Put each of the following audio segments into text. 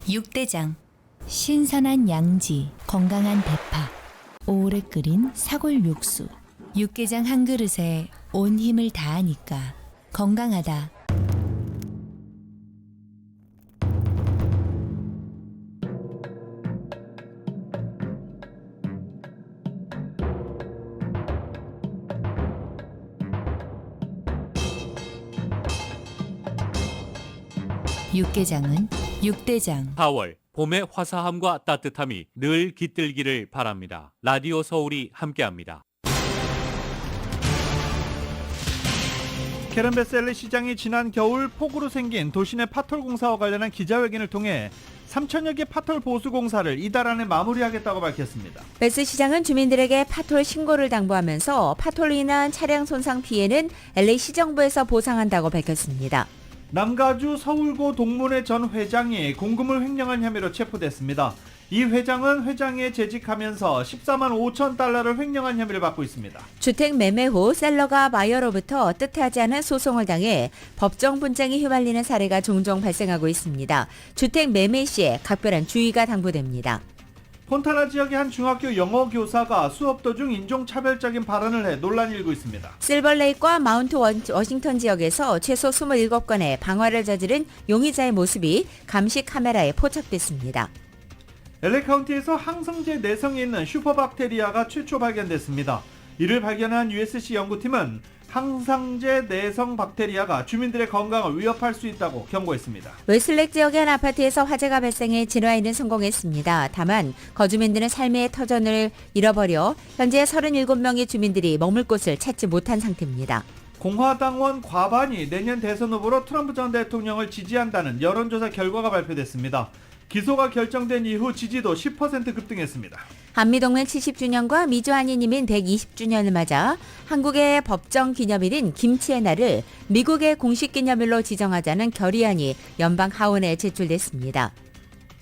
육대장. 신선한 양지, 건강한 대파, 오래 끓인 사골 육수. 육개장 한 그릇에 온 힘을 다하니까 건강하다. 육개장은 육대장. 4월 봄의 화사함과 따뜻함이 늘 깃들기를 바랍니다. 라디오 서울이 함께합니다. 캐런베스 LA 시장이 지난 겨울 폭우로 생긴 도시 내 파톨 공사와 관련한 기자회견을 통해 3천여 개 파톨 보수 공사를 이달 안에 마무리하겠다고 밝혔습니다. 베스 시장은 주민들에게 파톨 신고를 당부하면서 파톨로 인한 차량 손상 피해는 LA 시정부에서 보상한다고 밝혔습니다. 남가주 서울고 동문회 전 회장이 공금을 횡령한 혐의로 체포됐습니다. 이 회장은 회장에 재직하면서 14만 5천 달러를 횡령한 혐의를 받고 있습니다. 주택 매매 후 셀러가 바이어로부터 뜻하지 않은 소송을 당해 법정 분쟁이 휘말리는 사례가 종종 발생하고 있습니다. 주택 매매 시에 각별한 주의가 당부됩니다. 폰타나 지역의 한 중학교 영어 교사가 수업 도중 인종차별적인 발언을 해 논란이 일고 있습니다. 실버레이크와 마운트 워싱턴 지역에서 최소 27건의 방화를 저지른 용의자의 모습이 감시 카메라에 포착됐습니다. LA 카운티에서 항성제 내성이 있는 슈퍼박테리아가 최초 발견됐습니다. 이를 발견한 USC 연구팀은 항상제 내성 박테리아가 주민들의 건강을 위협할 수 있다고 경고했습니다. 웨슬렉 지역의 한 아파트에서 화재가 발생해 진화에는 성공했습니다. 다만 거주민들은 삶의 터전을 잃어버려 현재 37명의 주민들이 머물 곳을 찾지 못한 상태입니다. 공화당원 과반이 내년 대선 후보로 트럼프 전 대통령을 지지한다는 여론조사 결과가 발표됐습니다. 기소가 결정된 이후 지지도 10% 급등했습니다. 한미동맹 70주년과 미주 한인이민 120주년을 맞아 한국의 법정 기념일인 김치의 날을 미국의 공식 기념일로 지정하자는 결의안이 연방 하원에 제출됐습니다.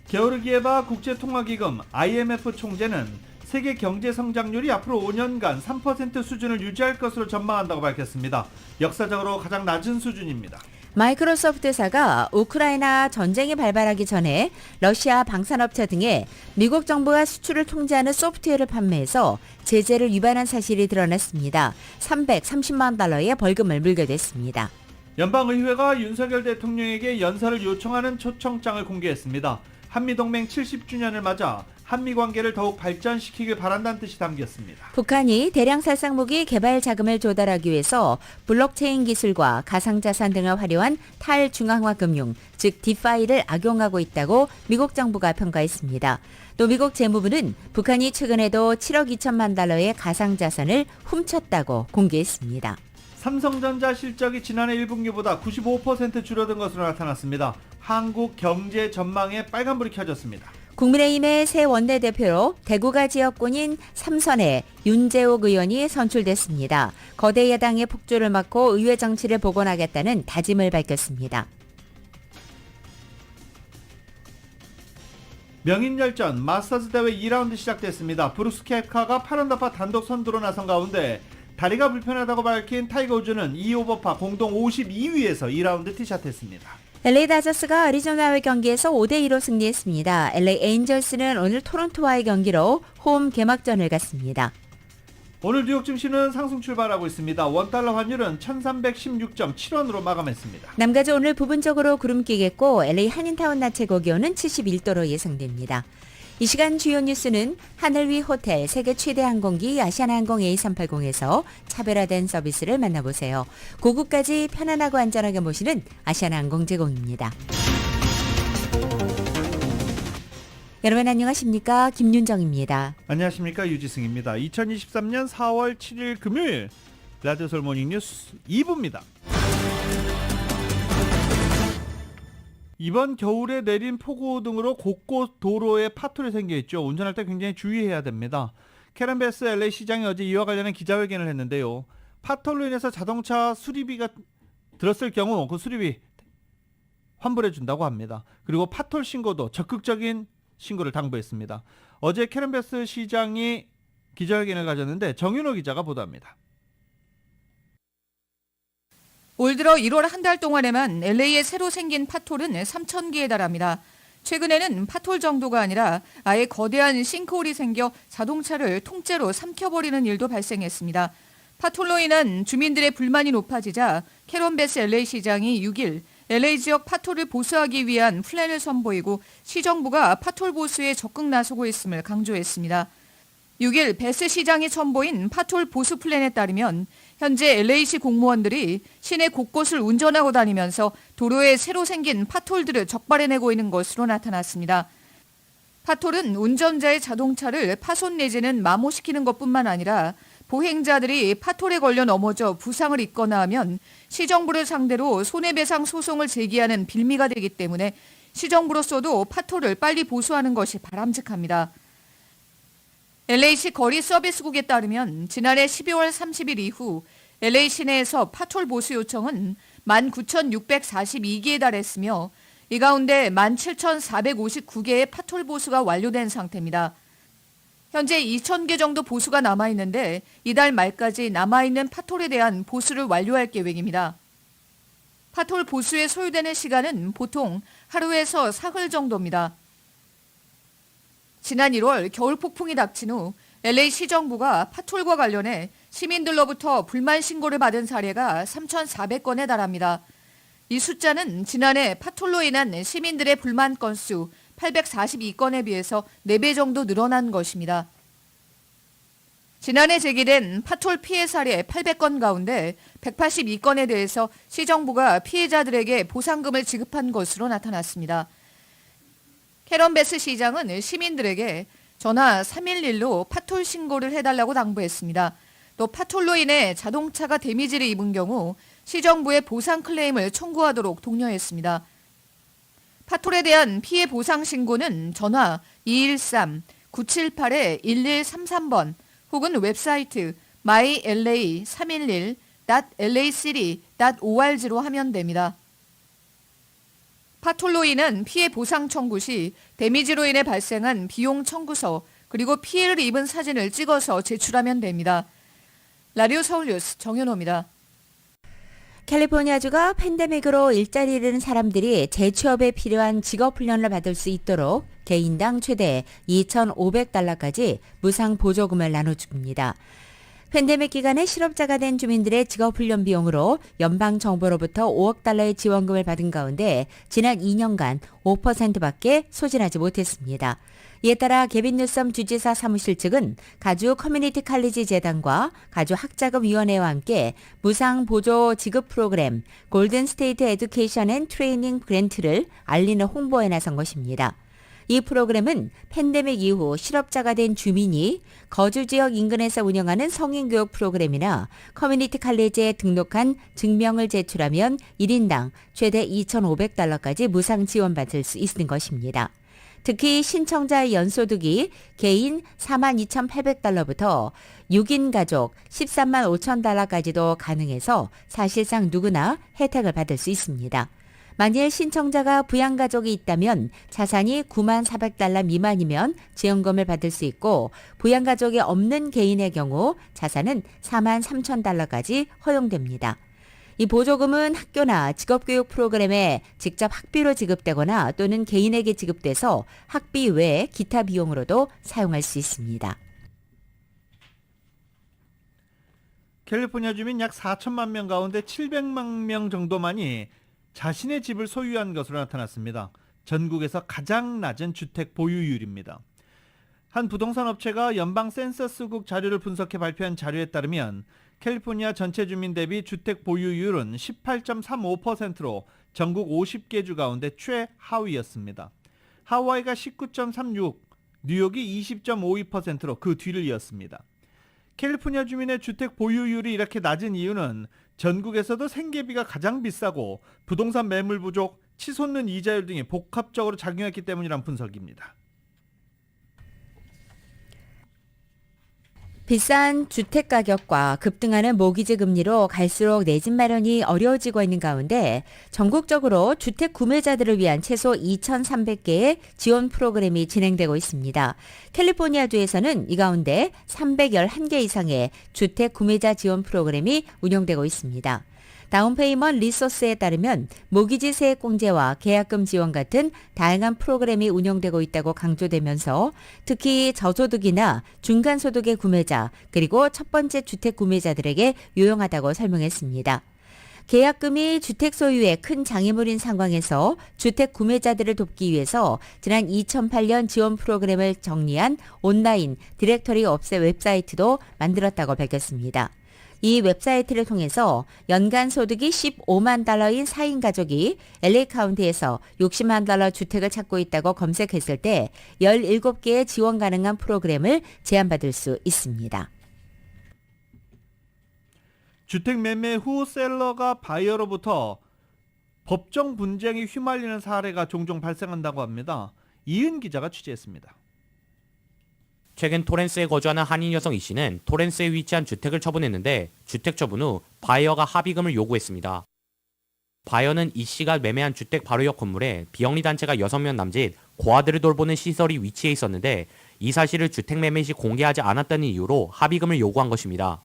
게오르기에바 국제통화기금 IMF 총재는 세계 경제 성장률이 앞으로 5년간 3% 수준을 유지할 것으로 전망한다고 밝혔습니다. 역사적으로 가장 낮은 수준입니다. 마이크로소프트사가 우크라이나 전쟁이 발발하기 전에 러시아 방산업체 등에 미국 정부가 수출을 통제하는 소프트웨어를 판매해서 제재를 위반한 사실이 드러났습니다. 330만 달러의 벌금을 물게 됐습니다. 연방의회가 윤석열 대통령에게 연설을 요청하는 초청장을 공개했습니다. 한미동맹 70주년을 맞아 한미관계를 더욱 발전시키길 바란다는 뜻이 담겼습니다. 북한이 대량 살상무기 개발 자금을 조달하기 위해서 블록체인 기술과 가상자산 등을 활용한 탈중앙화 금융, 즉 디파이를 악용하고 있다고 미국 정부가 평가했습니다. 또 미국 재무부는 북한이 최근에도 7억 2천만 달러의 가상자산을 훔쳤다고 공개했습니다. 삼성전자 실적이 지난해 1분기보다 95% 줄어든 것으로 나타났습니다. 한국 경제 전망에 빨간불이 켜졌습니다. 국민의힘의 새 원내대표로 대구가 지역군인 삼선의 윤재옥 의원이 선출됐습니다. 거대 야당의 폭주를 막고 의회 정치를 복원하겠다는 다짐을 밝혔습니다. 명인열전 마스터즈 대회 2라운드 시작됐습니다. 브룩스 캡카가 8언더파 단독 선두로 나선 가운데 다리가 불편하다고 밝힌 타이거 우즈는 2오버파 공동 52위에서 2라운드 티샷했습니다. LA 다저스가 애리조나와의 경기에서 5대2로 승리했습니다. LA 에인절스는 오늘 토론토와의 경기로 홈 개막전을 갖습니다. 오늘 뉴욕 증시는 상승 출발하고 있습니다. 원달러 환율은 1316.7원으로 마감했습니다. 남가주 오늘 부분적으로 구름 끼겠고 LA 한인타운 낮 최고 기온은 71도로 예상됩니다. 이 시간 주요 뉴스는 하늘 위 호텔 세계 최대 항공기 아시아나항공 A380에서 차별화된 서비스를 만나보세요. 고국까지 편안하고 안전하게 모시는 아시아나항공 제공입니다. 여러분 안녕하십니까? 김윤정입니다. 안녕하십니까? 유지승입니다. 2023년 4월 7일 금요일 라디오 서울 모닝뉴스 2부입니다. 이번 겨울에 내린 폭우 등으로 곳곳 도로에 파톨이 생겨있죠. 운전할 때 굉장히 주의해야 됩니다. 캐런베스 LA 시장이 어제 이와 관련한 기자회견을 했는데요. 파톨로 인해서 자동차 수리비가 들었을 경우 그 수리비 환불해준다고 합니다. 그리고 파톨 신고도 적극적인 신고를 당부했습니다. 어제 캐런베스 시장이 기자회견을 가졌는데 정윤호 기자가 보도합니다. 올 들어 1월 한 달 동안에만 LA에 새로 생긴 파톨은 3,000개에 달합니다. 최근에는 파톨 정도가 아니라 아예 거대한 싱크홀이 생겨 자동차를 통째로 삼켜버리는 일도 발생했습니다. 파톨로 인한 주민들의 불만이 높아지자 캐런 베스 LA 시장이 6일 LA 지역 파톨을 보수하기 위한 플랜을 선보이고 시정부가 파톨 보수에 적극 나서고 있음을 강조했습니다. 6일 베스 시장이 선보인 파톨 보수 플랜에 따르면 현재 LA시 공무원들이 시내 곳곳을 운전하고 다니면서 도로에 새로 생긴 파톨들을 적발해내고 있는 것으로 나타났습니다. 파톨은 운전자의 자동차를 파손 내지는 마모시키는 것뿐만 아니라 보행자들이 파톨에 걸려 넘어져 부상을 입거나 하면 시정부를 상대로 손해배상 소송을 제기하는 빌미가 되기 때문에 시정부로서도 파톨을 빨리 보수하는 것이 바람직합니다. LA시 거리 서비스국에 따르면 지난해 12월 30일 이후 LA 시내에서 파톨 보수 요청은 19,642개에 달했으며 이 가운데 17,459개의 파톨 보수가 완료된 상태입니다. 현재 2,000개 정도 보수가 남아있는데 이달 말까지 남아있는 파톨에 대한 보수를 완료할 계획입니다. 파톨 보수에 소요되는 시간은 보통 하루에서 사흘 정도입니다. 지난 1월 겨울 폭풍이 닥친 후 LA 시정부가 파톨과 관련해 시민들로부터 불만 신고를 받은 사례가 3,400건에 달합니다. 이 숫자는 지난해 파톨로 인한 시민들의 불만 건수 842건에 비해서 4배 정도 늘어난 것입니다. 지난해 제기된 파톨 피해 사례 800건 가운데 182건에 대해서 시정부가 피해자들에게 보상금을 지급한 것으로 나타났습니다. 캐런 베스 시장은 시민들에게 전화 311로 파톨 신고를 해달라고 당부했습니다. 또 파톨로 인해 자동차가 데미지를 입은 경우 시정부에 보상 클레임을 청구하도록 독려했습니다. 파톨에 대한 피해 보상 신고는 전화 213-978-1133번 혹은 웹사이트 myla311.lacity.org로 하면 됩니다. 파톨로 인한 피해 보상 청구 시 데미지로 인해 발생한 비용 청구서 그리고 피해를 입은 사진을 찍어서 제출하면 됩니다. 라디오 서울뉴스 정현호입니다. 캘리포니아주가 팬데믹으로 일자리를 잃은 사람들이 재취업에 필요한 직업훈련을 받을 수 있도록 개인당 최대 $2,500까지 무상 보조금을 나눠줍니다. 팬데믹 기간에 실업자가 된 주민들의 직업훈련 비용으로 연방정부로부터 $5억 지원금을 받은 가운데 지난 2년간 5%밖에 소진하지 못했습니다. 이에 따라 개빈 뉴섬 주지사 사무실 측은 가주 커뮤니티 칼리지 재단과 가주 학자금위원회와 함께 무상 보조 지급 프로그램 골든 스테이트 에듀케이션 앤 트레이닝 그랜트를 알리는 홍보에 나선 것입니다. 이 프로그램은 팬데믹 이후 실업자가 된 주민이 거주 지역 인근에서 운영하는 성인교육 프로그램이나 커뮤니티 칼리지에 등록한 증명을 제출하면 1인당 최대 $2,500까지 무상 지원받을 수 있는 것입니다. 특히 신청자의 연소득이 개인 $42,800부터 6인 가족 $135,000까지도 가능해서 사실상 누구나 혜택을 받을 수 있습니다. 만일 신청자가 부양가족이 있다면 자산이 $94,000 미만이면 지원금을 받을 수 있고 부양가족이 없는 개인의 경우 자산은 $43,000까지 허용됩니다. 이 보조금은 학교나 직업교육 프로그램에 직접 학비로 지급되거나 또는 개인에게 지급돼서 학비 외에 기타 비용으로도 사용할 수 있습니다. 캘리포니아 주민 약 4천만 명 가운데 700만 명 정도만이 자신의 집을 소유한 것으로 나타났습니다. 전국에서 가장 낮은 주택 보유율입니다. 한 부동산 업체가 연방 센서스국 자료를 분석해 발표한 자료에 따르면 캘리포니아 전체 주민 대비 주택 보유율은 18.35%로 전국 50개 주 가운데 최하위였습니다. 하와이가 19.36, 뉴욕이 20.52%로 그 뒤를 이었습니다. 캘리포니아 주민의 주택 보유율이 이렇게 낮은 이유는 전국에서도 생계비가 가장 비싸고 부동산 매물 부족, 치솟는 이자율 등이 복합적으로 작용했기 때문이란 분석입니다. 비싼 주택 가격과 급등하는 모기지 금리로 갈수록 내 집 마련이 어려워지고 있는 가운데 전국적으로 주택 구매자들을 위한 최소 2,300개의 지원 프로그램이 진행되고 있습니다. 캘리포니아주에서는 이 가운데 311개 이상의 주택 구매자 지원 프로그램이 운영되고 있습니다. 다운페이먼트 리소스에 따르면 모기지 세액공제와 계약금 지원 같은 다양한 프로그램이 운영되고 있다고 강조되면서 특히 저소득이나 중간소득의 구매자 그리고 첫 번째 주택 구매자들에게 유용하다고 설명했습니다. 계약금이 주택 소유에 큰 장애물인 상황에서 주택 구매자들을 돕기 위해서 지난 2008년 지원 프로그램을 정리한 온라인 디렉터리 업체 웹사이트도 만들었다고 밝혔습니다. 이 웹사이트를 통해서 연간 소득이 15만 달러인 4인 가족이 LA 카운티에서 60만 달러 주택을 찾고 있다고 검색했을 때 17개의 지원 가능한 프로그램을 제안받을 수 있습니다. 주택 매매 후 셀러가 바이어로부터 법정 분쟁에 휘말리는 사례가 종종 발생한다고 합니다. 이은 기자가 취재했습니다. 최근 토렌스에 거주하는 한인 여성 이 씨는 토렌스에 위치한 주택을 처분했는데 주택 처분 후 바이어가 합의금을 요구했습니다. 바이어는 이 씨가 매매한 주택 바로 옆 건물에 비영리 단체가 6명 남짓 고아들을 돌보는 시설이 위치해 있었는데 이 사실을 주택 매매 시 공개하지 않았다는 이유로 합의금을 요구한 것입니다.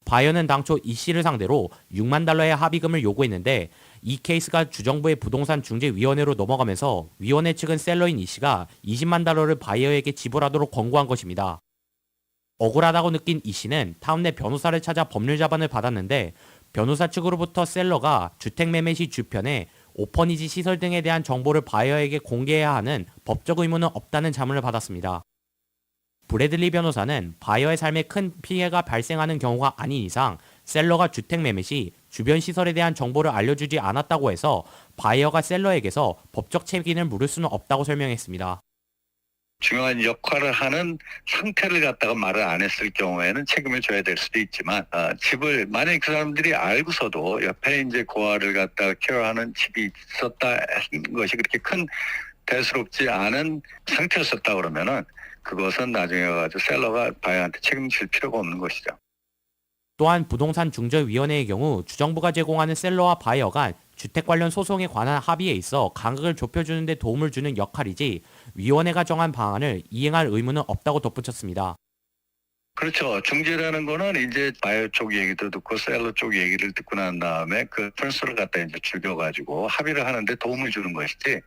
바이어는 당초 이 씨를 상대로 6만 달러의 합의금을 요구했는데 이 케이스가 주정부의 부동산 중재위원회로 넘어가면서 위원회 측은 셀러인 이 씨가 20만 달러를 바이어에게 지불하도록 권고한 것입니다. 억울하다고 느낀 이 씨는 타운 내 변호사를 찾아 법률 자반을 받았는데 변호사 측으로부터 셀러가 주택 매매 시 주변에 오퍼니지 시설 등에 대한 정보를 바이어에게 공개해야 하는 법적 의무는 없다는 자문을 받았습니다. 브래들리 변호사는 바이어의 삶에 큰 피해가 발생하는 경우가 아닌 이상 셀러가 주택 매매 시 주변 시설에 대한 정보를 알려주지 않았다고 해서 바이어가 셀러에게서 법적 책임을 물을 수는 없다고 설명했습니다. 중요한 역할을 하는 상태를 갖다가 말을 안 했을 경우에는 책임을 져야 될 수도 있지만 집을 만약에 그 사람들이 알고서도 옆에 이제 고아를 갖다가 케어하는 집이 있었다 하는 것이 그렇게 큰 대수롭지 않은 상태였었다 그러면은 그것은 나중에 가지고 셀러가 바이어한테 책임질 필요가 없는 것이죠. 또한 부동산 중재위원회의 경우 주정부가 제공하는 셀러와 바이어 간 주택 관련 소송에 관한 합의에 있어 간극을 좁혀주는 데 도움을 주는 역할이지 위원회가 정한 방안을 이행할 의무는 없다고 덧붙였습니다. 그렇죠. 중재라는 거는 이제 바이어 쪽 얘기도 듣고 셀러 쪽 얘기를 듣고 난 다음에 그 프린스를 갖다 이제 죽여가지고 합의를 하는데 도움을 주는 것이지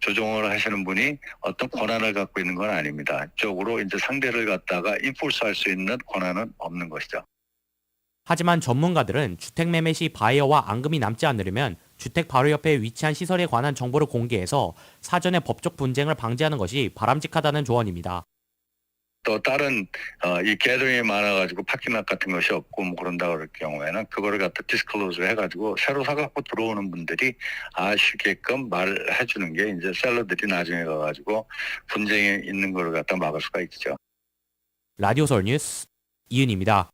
조정을 하시는 분이 어떤 권한을 갖고 있는 건 아닙니다. 이쪽으로 이제 상대를 갖다가 인포스할 수 있는 권한은 없는 것이죠. 하지만 전문가들은 주택 매매 시 바이어와 앙금이 남지 않으려면 주택 바로 옆에 위치한 시설에 관한 정보를 공개해서 사전에 법적 분쟁을 방지하는 것이 바람직하다는 조언입니다. 또 다른 이 게더링이 많아가지고 파킹락 같은 것이 없고 뭐 그런다 그럴 경우에는 그거를 갖다 디스클로즈 해가지고 새로 사갖고 들어오는 분들이 아시게끔 말을 해주는 게 이제 셀러들이 나중에 가가지고 분쟁이 있는 걸 갖다 막을 수가 있죠. 라디오 서울 뉴스 이은입니다.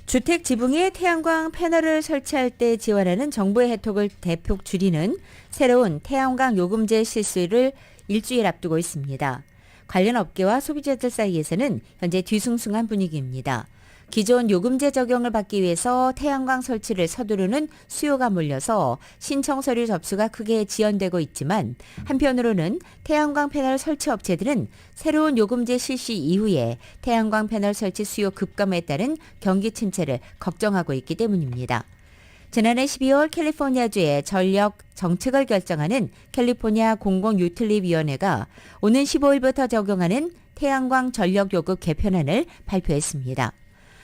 주택 지붕에 태양광 패널을 설치할 때 지원하는 정부의 혜택을 대폭 줄이는 새로운 태양광 요금제 실시를 일주일 앞두고 있습니다. 관련 업계와 소비자들 사이에서는 현재 뒤숭숭한 분위기입니다. 기존 요금제 적용을 받기 위해서 태양광 설치를 서두르는 수요가 몰려서 신청 서류 접수가 크게 지연되고 있지만 한편으로는 태양광 패널 설치 업체들은 새로운 요금제 실시 이후에 태양광 패널 설치 수요 급감에 따른 경기 침체를 걱정하고 있기 때문입니다. 지난해 12월 캘리포니아주의 전력 정책을 결정하는 캘리포니아 공공유틸리위원회가 오는 15일부터 적용하는 태양광 전력 요금 개편안을 발표했습니다.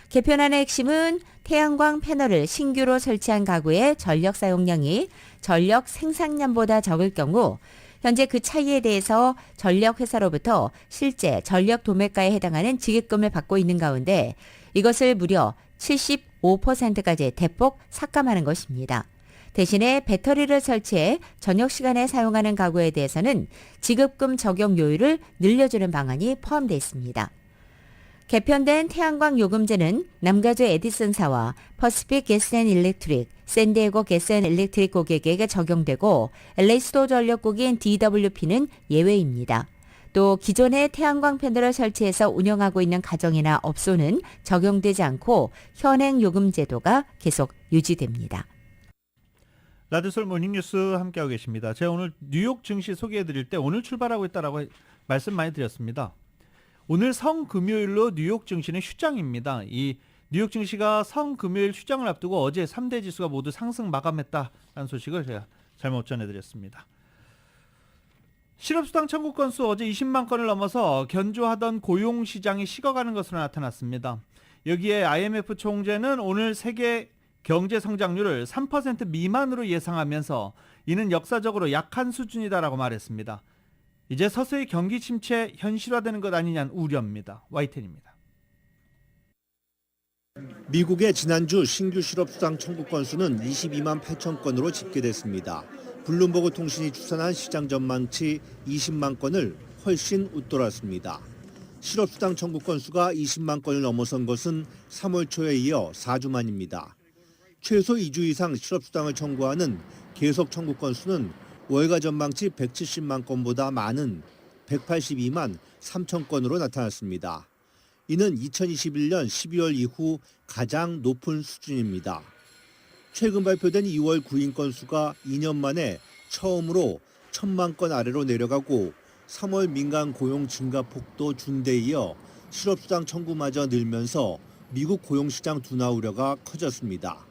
개편안의 핵심은 태양광 패널을 신규로 설치한 가구의 전력 사용량이 전력 생산량보다 적을 경우 현재 그 차이에 대해서 전력회사로부터 실제 전력 도매가에 해당하는 지급금을 받고 있는 가운데 이것을 무려 75%까지 대폭 삭감하는 것입니다. 대신에 배터리를 설치해 저녁 시간에 사용하는 가구에 대해서는 지급금 적용 요율을 늘려주는 방안이 포함되어 있습니다. 개편된 태양광 요금제는 남가주 에디슨사와 퍼시픽 게스앤일렉트릭, 샌디에고 게스앤일렉트릭 고객에게 적용되고 LA 수도 전력국인 DWP는 예외입니다. 또 기존의 태양광 패널을 설치해서 운영하고 있는 가정이나 업소는 적용되지 않고 현행 요금 제도가 계속 유지됩니다. 라디오솔 모닝뉴스 함께하고 계십니다. 제가 오늘 뉴욕 증시 소개해드릴 때 오늘 출발하고 있다라고 말씀 많이 드렸습니다. 오늘 성금요일로 뉴욕 증시는 휴장입니다. 이 뉴욕 증시가 성금요일 휴장을 앞두고 어제 3대 지수가 모두 상승 마감했다는 소식을 제가 잘못 전해드렸습니다. 실업수당 청구 건수 어제 20만 건을 넘어서 견조하던 고용시장이 식어가는 것으로 나타났습니다. 여기에 IMF 총재는 오늘 세계 경제 성장률을 3% 미만으로 예상하면서 이는 역사적으로 약한 수준이다라고 말했습니다. 이제 서서히 경기 침체 현실화되는 것 아니냐는 우려입니다. YTN입니다. 미국의 지난주 신규 실업수당 청구 건수는 22만 8천 건으로 집계됐습니다. 블룸버그 통신이 추산한 시장 전망치 20만 건을 훨씬 웃돌았습니다. 실업수당 청구 건수가 20만 건을 넘어선 것은 3월 초에 이어 4주 만입니다. 최소 2주 이상 실업수당을 청구하는 계속 청구 건수는 월가 전망치 170만 건보다 많은 182만 3천 건으로 나타났습니다. 이는 2021년 12월 이후 가장 높은 수준입니다. 최근 발표된 2월 구인 건수가 2년 만에 처음으로 1,000만 건 아래로 내려가고 3월 민간 고용 증가 폭도 준데 이어 실업수당 청구마저 늘면서 미국 고용시장 둔화 우려가 커졌습니다.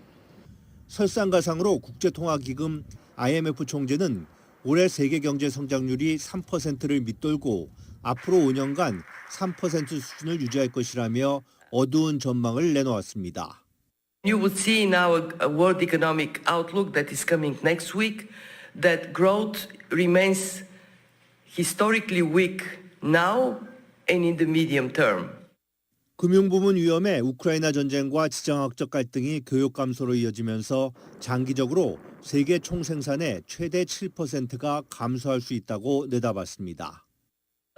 설상가상으로 국제통화기금 IMF 총재는 올해 세계 경제 성장률이 3%를 밑돌고 앞으로 5년간 3% 수준을 유지할 것이라며 어두운 전망을 내놓았습니다. You will see in our world economic outlook that is coming next week that growth remains historically weak now and in the medium term. 금융부문 위험에 우크라이나 전쟁과 지정학적 갈등이 교육 감소로 이어지면서 장기적으로 세계 총생산의 최대 7%가 감소할 수 있다고 내다봤습니다.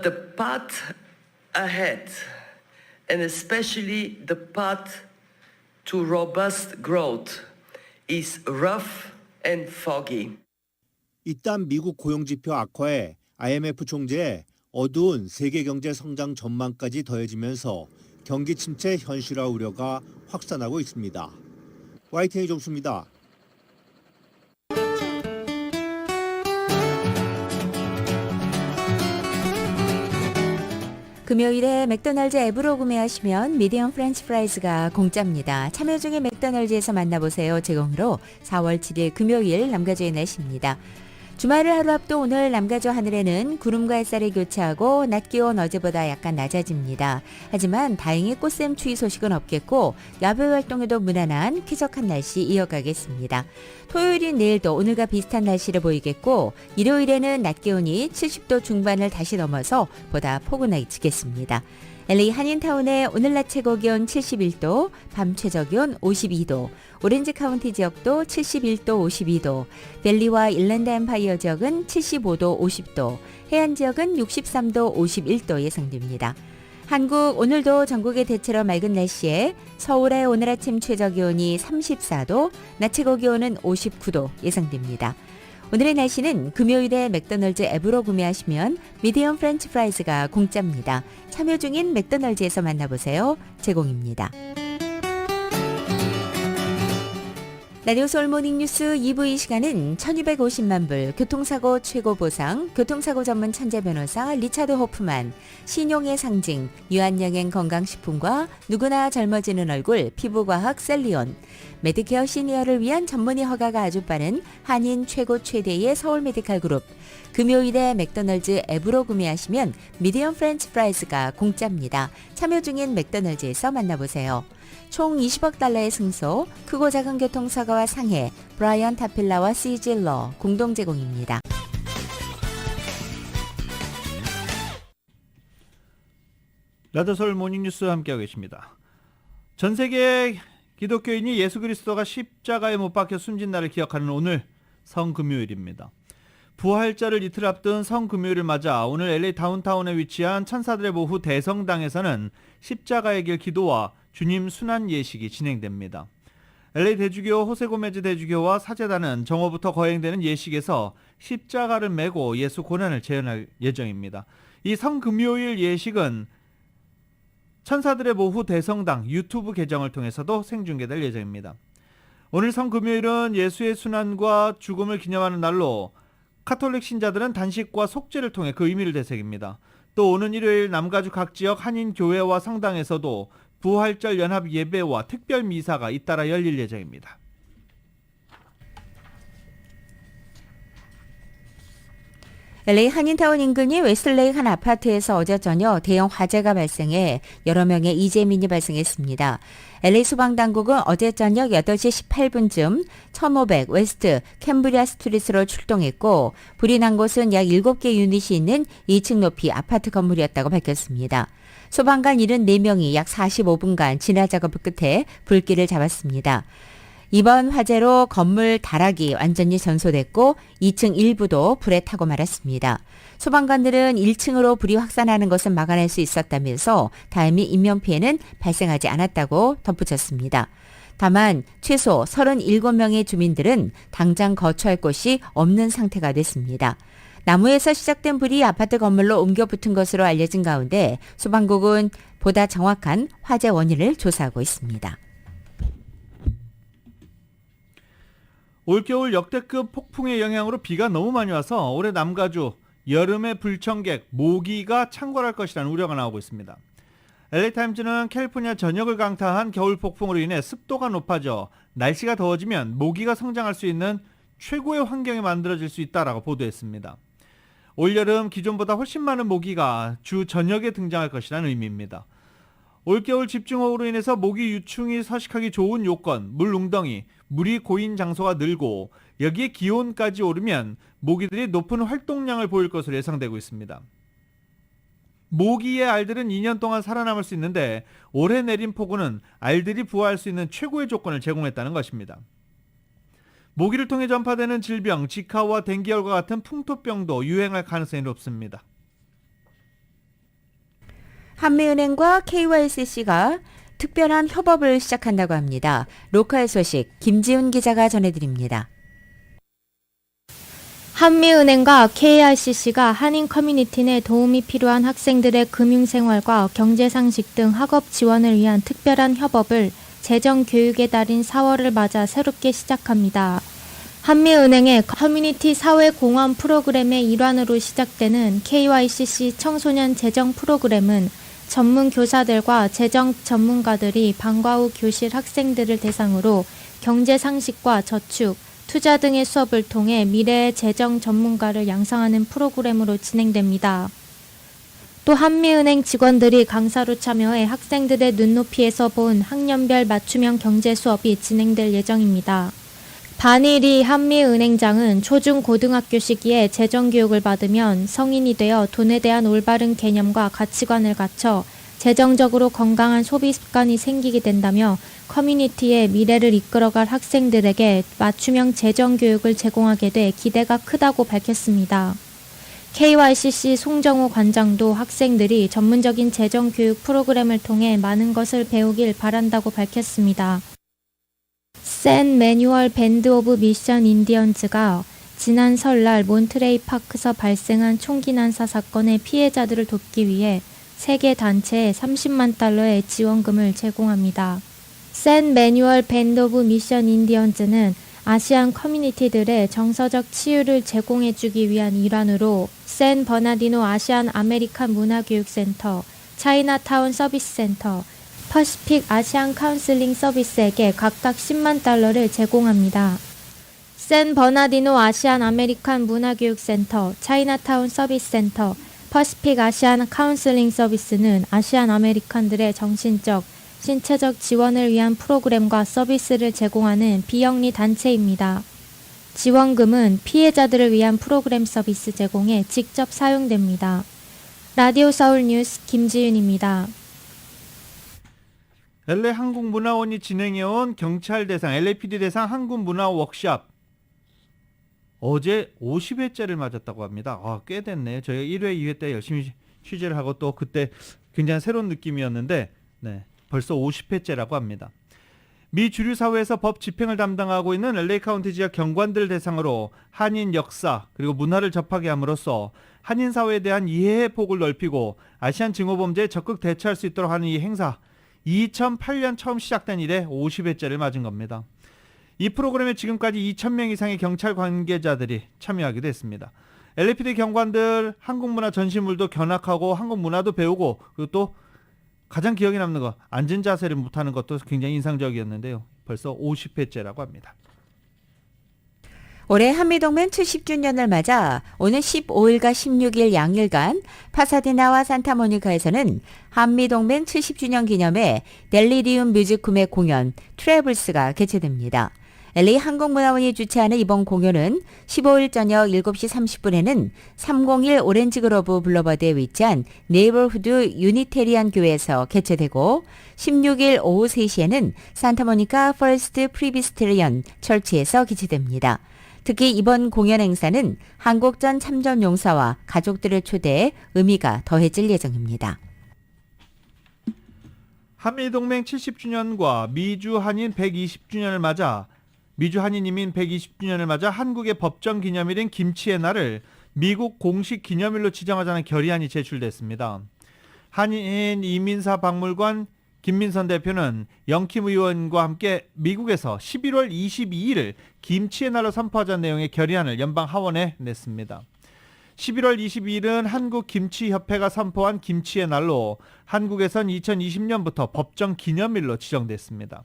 The path ahead, and especially the path to robust growth, is rough and foggy. 이딴 미국 고용지표 악화에 IMF 총재의 어두운 세계 경제 성장 전망까지 더해지면서 경기 침체 현실화 우려가 확산하고 있습니다. YTN 정수입니다. 금요일에 맥도날드 앱으로 구매하시면 미디엄 프렌치 프라이즈가 공짜입니다. 참여 중에 맥도날드에서 만나보세요 제공으로 4월 7일 금요일 남가주의 날씨입니다. 주말을 하루 앞둔 오늘 남가주 하늘에는 구름과 햇살이 교차하고 낮 기온 어제보다 약간 낮아집니다. 하지만 다행히 꽃샘 추위 소식은 없겠고 야외 활동에도 무난한 쾌적한 날씨 이어가겠습니다. 토요일인 내일도 오늘과 비슷한 날씨를 보이겠고 일요일에는 낮 기온이 70도 중반을 다시 넘어서 보다 포근해지겠습니다. LA 한인타운의 오늘 낮 최고 기온 71도, 밤 최저 기온 52도, 오렌지 카운티 지역도 71도, 52도, 벨리와 일랜드 엠파이어 지역은 75도, 50도, 해안 지역은 63도, 51도 예상됩니다. 한국 오늘도 전국의 대체로 맑은 날씨에 서울의 오늘 아침 최저 기온이 34도, 낮 최고 기온은 59도 예상됩니다. 오늘의 날씨는 금요일에 맥도날드 앱으로 구매하시면 미디엄 프렌치 프라이즈가 공짜입니다. 참여 중인 맥도날드에서 만나보세요. 제공입니다. 라디오 서울 모닝뉴스 2부 이 시간은 1250만 불, 교통사고 최고 보상, 교통사고 전문 천재 변호사 리차드 호프만, 신용의 상징, 유한양행 건강식품과 누구나 젊어지는 얼굴 피부과학 셀리온, 메디케어 시니어를 위한 전문의 허가가 아주 빠른 한인 최고 최대의 서울 메디칼 그룹, 금요일에 맥도날드 앱으로 구매하시면 미디엄 프렌치 프라이즈가 공짜입니다. 참여 중인 맥도날드에서 만나보세요. 총 20억 달러의 승소, 크고 작은 교통사고와 상해, 브라이언 타필라와 시질러 공동 제공입니다. 라디오서울 모닝뉴스 함께하고 계십니다. 전 세계 기독교인이 예수 그리스도가 십자가에 못 박혀 숨진 날을 기억하는 오늘 성금요일입니다. 부활절을 이틀 앞둔 성금요일을 맞아 오늘 LA 다운타운에 위치한 천사들의 모후 대성당에서는 십자가의 길 기도와 주님 순환 예식이 진행됩니다. LA 대주교 호세고메즈 대주교와 사제단은 정오부터 거행되는 예식에서 십자가를 메고 예수 고난을 재현할 예정입니다. 이 성금요일 예식은 천사들의 모후 대성당 유튜브 계정을 통해서도 생중계될 예정입니다. 오늘 성금요일은 예수의 순환과 죽음을 기념하는 날로 카톨릭 신자들은 단식과 속죄를 통해 그 의미를 되새깁니다. 또 오는 일요일 남가주 각 지역 한인 교회와 성당에서도 부활절 연합 예배와 특별 미사가 잇따라 열릴 예정입니다. LA 한인타운 인근인 웨스트레이크 한 아파트에서 어제 저녁 대형 화재가 발생해 여러 명의 이재민이 발생했습니다. LA 소방당국은 어제 저녁 8시 18분쯤 1500 웨스트 캠브리아 스트리트로 출동했고 불이 난 곳은 약 7개 유닛이 있는 2층 높이 아파트 건물이었다고 밝혔습니다. 소방관 74명이 약 45분간 진화 작업을 끝에 불길을 잡았습니다. 이번 화재로 건물 다락이 완전히 전소됐고 2층 일부도 불에 타고 말았습니다. 소방관들은 1층으로 불이 확산하는 것을 막아낼 수 있었다면서 다행히 인명피해는 발생하지 않았다고 덧붙였습니다. 다만 최소 37명의 주민들은 당장 거처할 곳이 없는 상태가 됐습니다. 나무에서 시작된 불이 아파트 건물로 옮겨 붙은 것으로 알려진 가운데 소방국은 보다 정확한 화재 원인을 조사하고 있습니다. 올겨울 역대급 폭풍의 영향으로 비가 너무 많이 와서 올해 남가주 여름의 불청객 모기가 창궐할 것이라는 우려가 나오고 있습니다. LA타임즈는 캘리포니아 전역을 강타한 겨울 폭풍으로 인해 습도가 높아져 날씨가 더워지면 모기가 성장할 수 있는 최고의 환경이 만들어질 수 있다라고 보도했습니다. 올여름 기존보다 훨씬 많은 모기가 주 전역에 등장할 것이라는 의미입니다. 올겨울 집중호우로 인해서 모기 유충이 서식하기 좋은 요건, 물 웅덩이, 물이 고인 장소가 늘고 여기에 기온까지 오르면 모기들이 높은 활동량을 보일 것으로 예상되고 있습니다. 모기의 알들은 2년 동안 살아남을 수 있는데 올해 내린 폭우는 알들이 부화할 수 있는 최고의 조건을 제공했다는 것입니다. 모기를 통해 전파되는 질병, 지카와 댕기열과 같은 풍토병도 유행할 가능성이 높습니다. 한미은행과 KYCC가 특별한 협업을 시작한다고 합니다. 로컬 소식 김지훈 기자가 전해드립니다. 한미은행과 KICC가 한인 커뮤니티 내 도움이 필요한 학생들의 금융생활과 경제상식 등 학업 지원을 위한 특별한 협업을 재정교육의 달인 4월을 맞아 새롭게 시작합니다. 한미은행의 커뮤니티 사회공헌 프로그램의 일환으로 시작되는 KYCC 청소년 재정 프로그램은 전문 교사들과 재정 전문가들이 방과 후 교실 학생들을 대상으로 경제 상식과 저축, 투자 등의 수업을 통해 미래의 재정 전문가를 양성하는 프로그램으로 진행됩니다. 또 한미은행 직원들이 강사로 참여해 학생들의 눈높이에서 본 학년별 맞춤형 경제 수업이 진행될 예정입니다. 반일이 한미은행장은 초중 고등학교 시기에 재정교육을 받으면 성인이 되어 돈에 대한 올바른 개념과 가치관을 갖춰 재정적으로 건강한 소비 습관이 생기게 된다며 커뮤니티의 미래를 이끌어갈 학생들에게 맞춤형 재정교육을 제공하게 돼 기대가 크다고 밝혔습니다. KYCC 송정호 관장도 학생들이 전문적인 재정교육 프로그램을 통해 많은 것을 배우길 바란다고 밝혔습니다. 샌 매뉴얼 밴드 오브 미션 인디언즈가 지난 설날 몬트레이 파크에서 발생한 총기 난사 사건의 피해자들을 돕기 위해 세계 단체에 30만 달러의 지원금을 제공합니다. 샌 매뉴얼 밴드 오브 미션 인디언즈는 아시안 커뮤니티들의 정서적 치유를 제공해주기 위한 일환으로 샌 버나디노 아시안 아메리칸 문화교육센터, 차이나타운 서비스 센터, 퍼시픽 아시안 카운슬링 서비스에게 각각 10만 달러를 제공합니다. 샌 버나디노 아시안 아메리칸 문화교육센터, 차이나타운 서비스 센터, 퍼시픽 아시안 카운슬링 서비스는 아시안 아메리칸들의 정신적, 신체적 지원을 위한 프로그램과 서비스를 제공하는 비영리 단체입니다. 지원금은 피해자들을 위한 프로그램 서비스 제공에 직접 사용됩니다. 라디오 서울 뉴스 김지윤입니다. LA 한국문화원이 진행해온 경찰 대상, LAPD 대상 한국문화 워크샵 어제 50회째를 맞았다고 합니다. 꽤 됐네요. 저희가 1회, 2회 때 열심히 취재를 하고 또 그때 굉장히 새로운 느낌이었는데 벌써 50회째라고 합니다. 미 주류 사회에서 법 집행을 담당하고 있는 LA 카운티 지역 경관들 대상으로 한인 역사 그리고 문화를 접하게 함으로써 한인 사회에 대한 이해의 폭을 넓히고 아시안 증오범죄에 적극 대처할 수 있도록 하는 이 행사 2008년 처음 시작된 이래 50회째를 맞은 겁니다. 이 프로그램에 지금까지 2,000명 이상의 경찰 관계자들이 참여하기도 했습니다. LAPD 경관들 한국 문화 전시물도 견학하고 한국 문화도 배우고 그리고 또 가장 기억에 남는 거 앉은 자세를 못하는 것도 굉장히 인상적이었는데요. 벌써 50회째라고 합니다. 올해 한미동맹 70주년을 맞아 오는 15일과 16일 양일간 파사디나와 산타모니카에서는 한미동맹 70주년 기념의 델리리움 뮤직홈의 공연 트래블스가 개최됩니다. LA 한국문화원이 주최하는 이번 공연은 15일 저녁 7시 30분에는 301 오렌지 그로브 블러버드에 위치한 네이버후드 유니테리안 교회에서 개최되고 16일 오후 3시에는 산타모니카 퍼스트 프리비스테리언 철치에서 개최됩니다. 특히 이번 공연 행사는 한국전 참전 용사와 가족들을 초대해 의미가 더해질 예정입니다. 한미동맹 70주년과 미주 한인 120주년을 맞아 미주 한인 이민 120주년을 맞아 한국의 법정 기념일인 김치의 날을 미국 공식 기념일로 지정하자는 결의안이 제출됐습니다. 한인 이민사 박물관 김민선 대표는 영킴 의원과 함께 미국에서 11월 22일을 김치의 날로 선포하자는 내용의 결의안을 연방 하원에 냈습니다. 11월 22일은 한국김치협회가 선포한 김치의 날로 한국에선 2020년부터 법정 기념일로 지정됐습니다.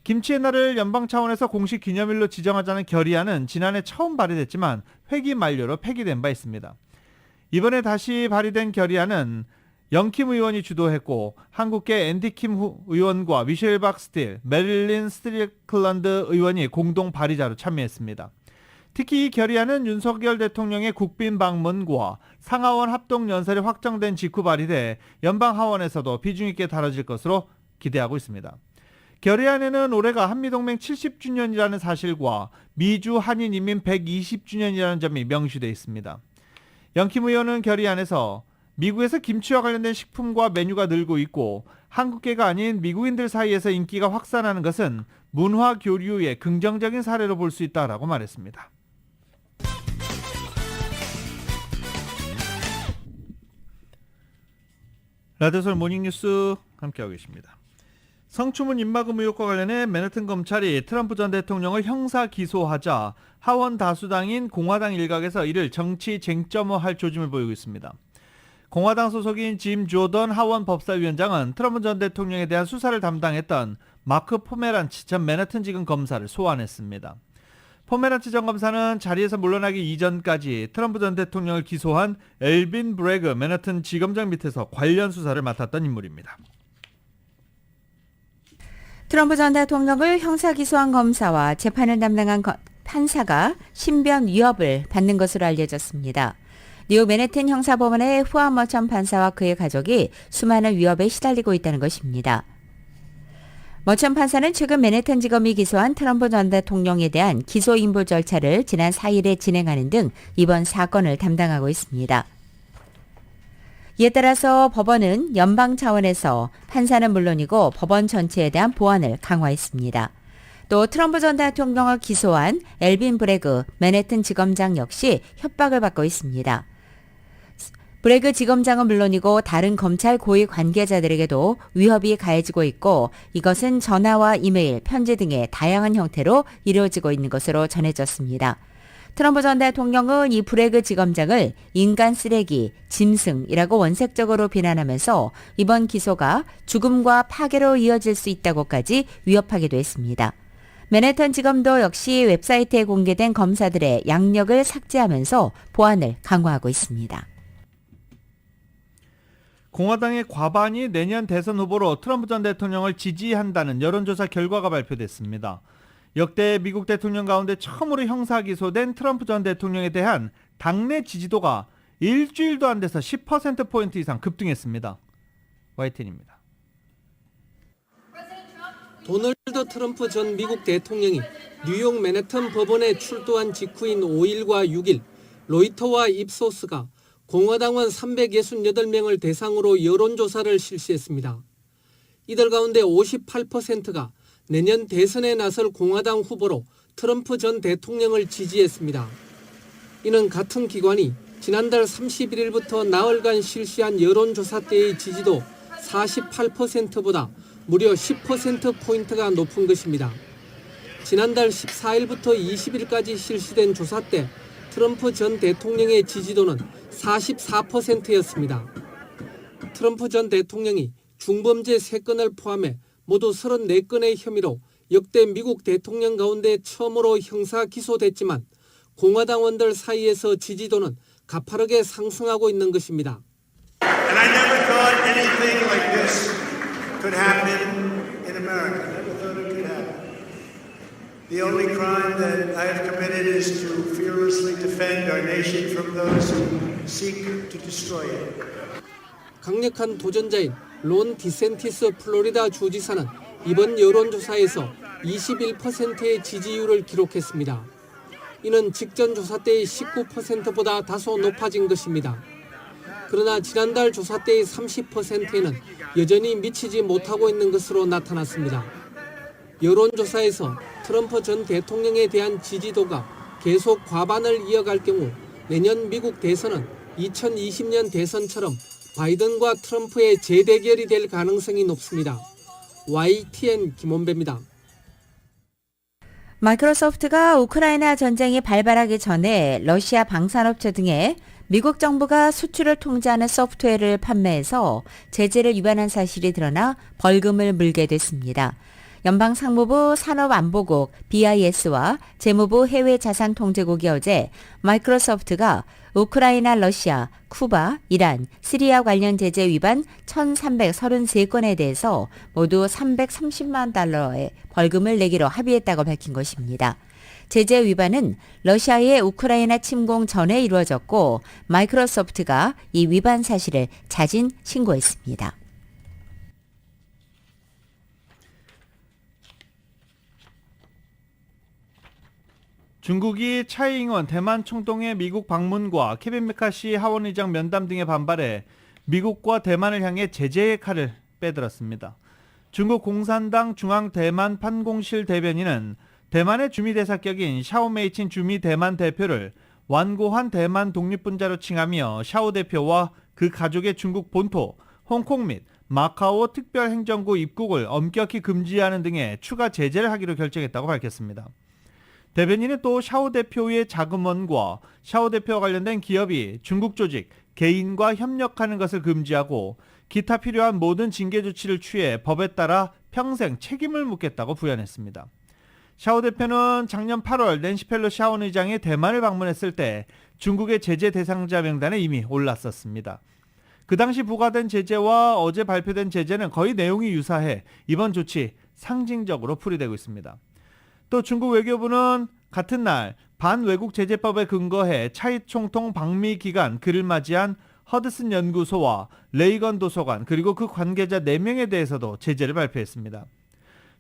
김치의 날을 연방 차원에서 공식 기념일로 지정하자는 결의안은 지난해 처음 발의됐지만 회기 만료로 폐기된 바 있습니다. 이번에 다시 발의된 결의안은 영킴 의원이 주도했고 한국계 앤디 킴 의원과 미셸 박스틸, 메릴린 스트리클랜드 의원이 공동 발의자로 참여했습니다. 특히 이 결의안은 윤석열 대통령의 국빈 방문과 상하원 합동 연설이 확정된 직후 발의돼 연방 하원에서도 비중 있게 다뤄질 것으로 기대하고 있습니다. 결의안에는 올해가 한미동맹 70주년이라는 사실과 미주 한인 이민 120주년이라는 점이 명시되어 있습니다. 영킴 의원은 결의안에서 미국에서 김치와 관련된 식품과 메뉴가 늘고 있고 한국계가 아닌 미국인들 사이에서 인기가 확산하는 것은 문화 교류의 긍정적인 사례로 볼 수 있다라고 말했습니다. 라디오솔 모닝뉴스 함께하고 계십니다. 성추문 입막음 의혹과 관련해 맨해튼 검찰이 트럼프 전 대통령을 형사 기소하자 하원 다수당인 공화당 일각에서 이를 정치 쟁점화할 조짐을 보이고 있습니다. 공화당 소속인 짐 조던 하원 법사위원장은 트럼프 전 대통령에 대한 수사를 담당했던 마크 포메란치 전 맨해튼 지검 검사를 소환했습니다. 포메란치 전 검사는 자리에서 물러나기 이전까지 트럼프 전 대통령을 기소한 엘빈 브래그 맨해튼 지검장 밑에서 관련 수사를 맡았던 인물입니다. 트럼프 전 대통령을 형사기소한 검사와 재판을 담당한 판사가 신변 위협을 받는 것으로 알려졌습니다. 뉴욕 맨해튼 형사법원의 후안 머천 판사와 그의 가족이 수많은 위협에 시달리고 있다는 것입니다. 머천 판사는 최근 맨해튼 지검이 기소한 트럼프 전 대통령에 대한 기소 인보 절차를 지난 4일에 진행하는 등 이번 사건을 담당하고 있습니다. 이에 따라서 법원은 연방 차원에서 판사는 물론이고 법원 전체에 대한 보안을 강화했습니다. 또 트럼프 전 대통령을 기소한 엘빈 브래그 맨해튼 지검장 역시 협박을 받고 있습니다. 브래그 지검장은 물론이고 다른 검찰 고위 관계자들에게도 위협이 가해지고 있고 이것은 전화와 이메일, 편지 등의 다양한 형태로 이루어지고 있는 것으로 전해졌습니다. 트럼프 전 대통령은 이 브래그 지검장을 인간 쓰레기, 짐승이라고 원색적으로 비난하면서 이번 기소가 죽음과 파괴로 이어질 수 있다고까지 위협하기도 했습니다. 맨해튼 지검도 역시 웹사이트에 공개된 검사들의 양력을 삭제하면서 보안을 강화하고 있습니다. 공화당의 과반이 내년 대선 후보로 트럼프 전 대통령을 지지한다는 여론조사 결과가 발표됐습니다. 역대 미국 대통령 가운데 처음으로 형사 기소된 트럼프 전 대통령에 대한 당내 지지도가 일주일도 안 돼서 10%포인트 이상 급등했습니다. YTN입니다. 도널드 트럼프 전 미국 대통령이 뉴욕 맨해튼 법원에 출두한 직후인 5일과 6일 로이터와 입소스가 공화당원 368명을 대상으로 여론조사를 실시했습니다. 이들 가운데 58%가 내년 대선에 나설 공화당 후보로 트럼프 전 대통령을 지지했습니다. 이는 같은 기관이 지난달 31일부터 나흘간 실시한 여론조사 때의 지지도 48%보다 무려 10%포인트가 높은 것입니다. 지난달 14일부터 20일까지 실시된 조사 때 트럼프 전 대통령의 지지도는 44%였습니다. 트럼프 전 대통령이 중범죄 3건을 포함해 모두 34건의 혐의로 역대 미국 대통령 가운데 처음으로 형사 기소됐지만 공화당원들 사이에서 지지도는 가파르게 상승하고 있는 것입니다. And I never thought anything like this could happen in America. I never thought it could happen. The only crime that I have committed is to fearlessly defend our nation from those who seek to destroy it. 강력한 도전자인 론 디센티스 플로리다 주지사는 이번 여론조사에서 21%의 지지율을 기록했습니다. 이는 직전 조사 때의 19%보다 다소 높아진 것입니다. 그러나 지난달 조사 때의 30%에는 여전히 미치지 못하고 있는 것으로 나타났습니다. 여론조사에서 트럼프 전 대통령에 대한 지지도가 계속 과반을 이어갈 경우 내년 미국 대선은 2020년 대선처럼 바이든과 트럼프의 재대결이 될 가능성이 높습니다. YTN 김원배입니다. 마이크로소프트가 우크라이나 전쟁이 발발하기 전에 러시아 방산업체 등에 미국 정부가 수출을 통제하는 소프트웨어를 판매해서 제재를 위반한 사실이 드러나 벌금을 물게 됐습니다. 연방상무부 산업안보국 BIS와 재무부 해외자산통제국이 어제 마이크로소프트가 우크라이나, 러시아, 쿠바, 이란, 시리아 관련 제재 위반 1,333건에 대해서 모두 330만 달러의 벌금을 내기로 합의했다고 밝힌 것입니다. 제재 위반은 러시아의 우크라이나 침공 전에 이루어졌고 마이크로소프트가 이 위반 사실을 자진 신고했습니다. 중국이 차이잉원 대만 총통의 미국 방문과 케빈 메카시 하원의장 면담 등에 반발해 미국과 대만을 향해 제재의 칼을 빼들었습니다. 중국 공산당 중앙대만 판공실 대변인은 대만의 주미대사격인 샤오메이친 주미대만 대표를 완고한 대만 독립분자로 칭하며 샤오 대표와 그 가족의 중국 본토, 홍콩 및 마카오 특별행정구 입국을 엄격히 금지하는 등의 추가 제재를 하기로 결정했다고 밝혔습니다. 대변인은 또 샤오 대표의 자금원과 샤오 대표와 관련된 기업이 중국 조직, 개인과 협력하는 것을 금지하고 기타 필요한 모든 징계 조치를 취해 법에 따라 평생 책임을 묻겠다고 부연했습니다. 샤오 대표는 작년 8월 낸시 펠로시 하원 의장이 대만을 방문했을 때 중국의 제재 대상자 명단에 이미 올랐었습니다. 그 당시 부과된 제재와 어제 발표된 제재는 거의 내용이 유사해 이번 조치 상징적으로 풀이되고 있습니다. 또 중국 외교부는 같은 날 반외국 제재법에 근거해 차이 총통 방미 기간 그를 맞이한 허드슨 연구소와 레이건 도서관 그리고 그 관계자 4명에 대해서도 제재를 발표했습니다.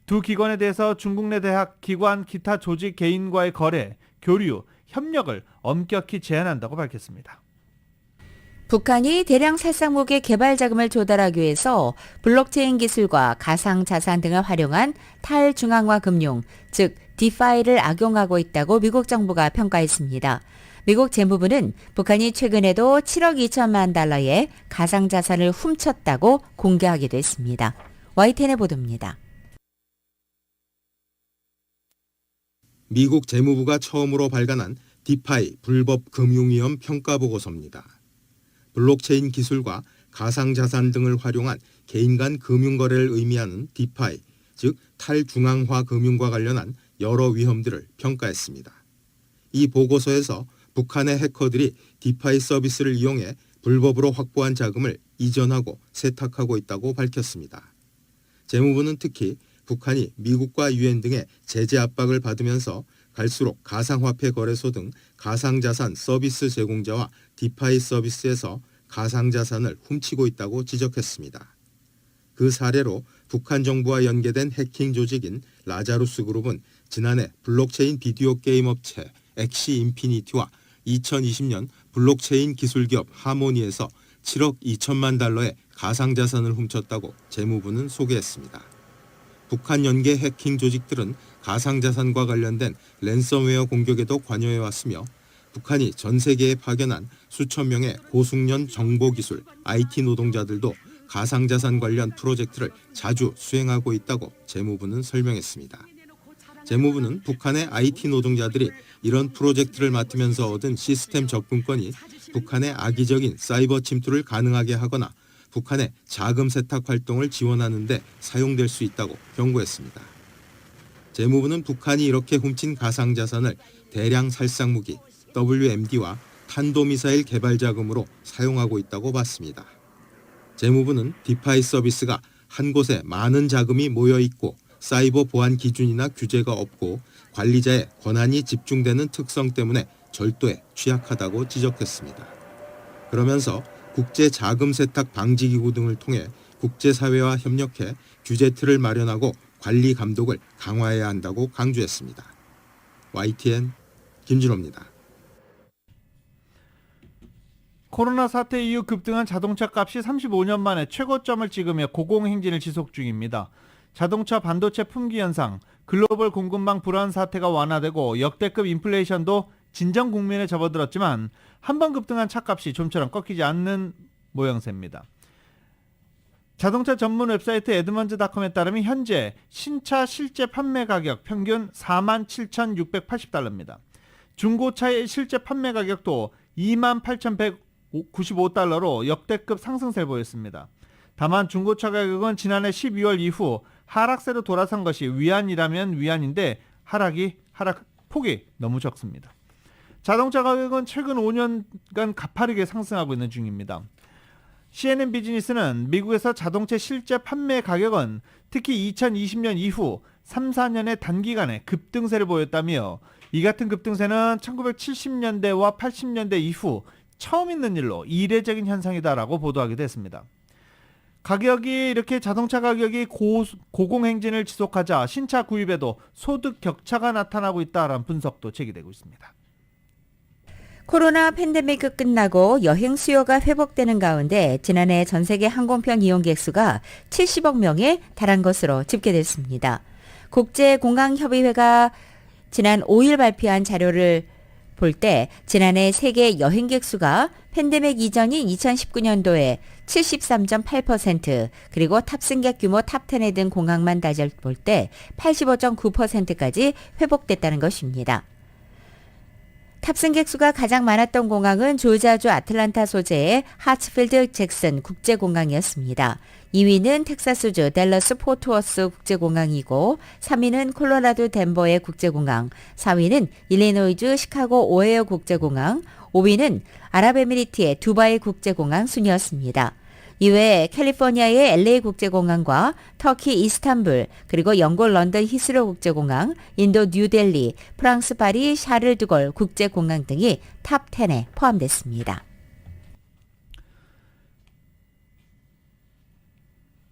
두 기관에 대해서 중국 내 대학, 기관, 기타 조직 개인과의 거래, 교류, 협력을 엄격히 제한한다고 밝혔습니다. 북한이 대량 살상무기 개발 자금을 조달하기 위해서 블록체인 기술과 가상자산 등을 활용한 탈중앙화 금융, 즉 디파이를 악용하고 있다고 미국 정부가 평가했습니다. 미국 재무부는 북한이 최근에도 7억 2천만 달러의 가상자산을 훔쳤다고 공개하기도 했습니다. YTN의 보도입니다. 미국 재무부가 처음으로 발간한 디파이 불법 금융위험 평가보고서입니다. 블록체인 기술과 가상자산 등을 활용한 개인 간 금융거래를 의미하는 디파이, 즉 탈중앙화 금융과 관련한 여러 위험들을 평가했습니다. 이 보고서에서 북한의 해커들이 디파이 서비스를 이용해 불법으로 확보한 자금을 이전하고 세탁하고 있다고 밝혔습니다. 재무부는 특히 북한이 미국과 유엔 등의 제재 압박을 받으면서 갈수록 가상화폐 거래소 등 가상자산 서비스 제공자와 디파이 서비스에서 가상자산을 훔치고 있다고 지적했습니다. 그 사례로 북한 정부와 연계된 해킹 조직인 라자루스 그룹은 지난해 블록체인 비디오 게임 업체 엑시 인피니티와 2020년 블록체인 기술기업 하모니에서 7억 2천만 달러의 가상자산을 훔쳤다고 재무부는 소개했습니다. 북한 연계 해킹 조직들은 가상자산과 관련된 랜섬웨어 공격에도 관여해왔으며 북한이 전 세계에 파견한 수천 명의 고숙련 정보기술, IT 노동자들도 가상자산 관련 프로젝트를 자주 수행하고 있다고 재무부는 설명했습니다. 재무부는 북한의 IT 노동자들이 이런 프로젝트를 맡으면서 얻은 시스템 접근권이 북한의 악의적인 사이버 침투를 가능하게 하거나 북한의 자금 세탁 활동을 지원하는 데 사용될 수 있다고 경고했습니다. 재무부는 북한이 이렇게 훔친 가상자산을 대량 살상무기 WMD와 탄도미사일 개발 자금으로 사용하고 있다고 봤습니다. 재무부는 디파이 서비스가 한 곳에 많은 자금이 모여 있고 사이버 보안 기준이나 규제가 없고 관리자의 권한이 집중되는 특성 때문에 절도에 취약하다고 지적했습니다. 그러면서 국제 자금 세탁 방지 기구 등을 통해 국제사회와 협력해 규제 틀을 마련하고 관리 감독을 강화해야 한다고 강조했습니다. YTN 김진호입니다. 코로나 사태 이후 급등한 자동차 값이 35년 만에 최고점을 찍으며 고공행진을 지속 중입니다. 자동차 반도체 품귀 현상, 글로벌 공급망 불안 사태가 완화되고 역대급 인플레이션도 진정 국면에 접어들었지만 한번 급등한 차값이 좀처럼 꺾이지 않는 모양새입니다. 자동차 전문 웹사이트 에드먼즈닷컴에 따르면 현재 신차 실제 판매 가격 평균 47,680달러입니다. 중고차의 실제 판매 가격도 28,195달러로 역대급 상승세를 보였습니다. 다만 중고차 가격은 지난해 12월 이후 하락세로 돌아선 것이 위안이라면 위안인데 하락폭이 너무 적습니다. 자동차 가격은 최근 5년간 가파르게 상승하고 있는 중입니다. CNN 비즈니스는 미국에서 자동차 실제 판매 가격은 특히 2020년 이후 3, 4년의 단기간에 급등세를 보였다며 이 같은 급등세는 1970년대와 80년대 이후 처음 있는 일로 이례적인 현상이다라고 보도하기도 했습니다. 이렇게 자동차 가격이 고공행진을 지속하자 신차 구입에도 소득 격차가 나타나고 있다라는 분석도 제기되고 있습니다. 코로나 팬데믹이 끝나고 여행 수요가 회복되는 가운데 지난해 전 세계 항공편 이용객 수가 70억 명에 달한 것으로 집계됐습니다. 국제공항협의회가 지난 5일 발표한 자료를 볼 때 지난해 세계 여행객 수가 팬데믹 이전인 2019년도에 73.8% 그리고 탑승객 규모 탑10에 든 공항만 다시 볼 때 85.9%까지 회복됐다는 것입니다. 탑승객 수가 가장 많았던 공항은 조지아주 아틀란타 소재의 하츠필드 잭슨 국제공항이었습니다. 2위는 텍사스주 댈러스 포트워스 국제공항이고 3위는 콜로라도 덴버의 국제공항, 4위는 일리노이주 시카고 오헤어 국제공항, 5위는 아랍에미리트의 두바이 국제공항 순이었습니다. 이외에 캘리포니아의 LA 국제공항과 터키 이스탄불, 그리고 영국 런던 히스로 국제공항, 인도 뉴델리, 프랑스 파리 샤를드골 국제공항 등이 탑10에 포함됐습니다.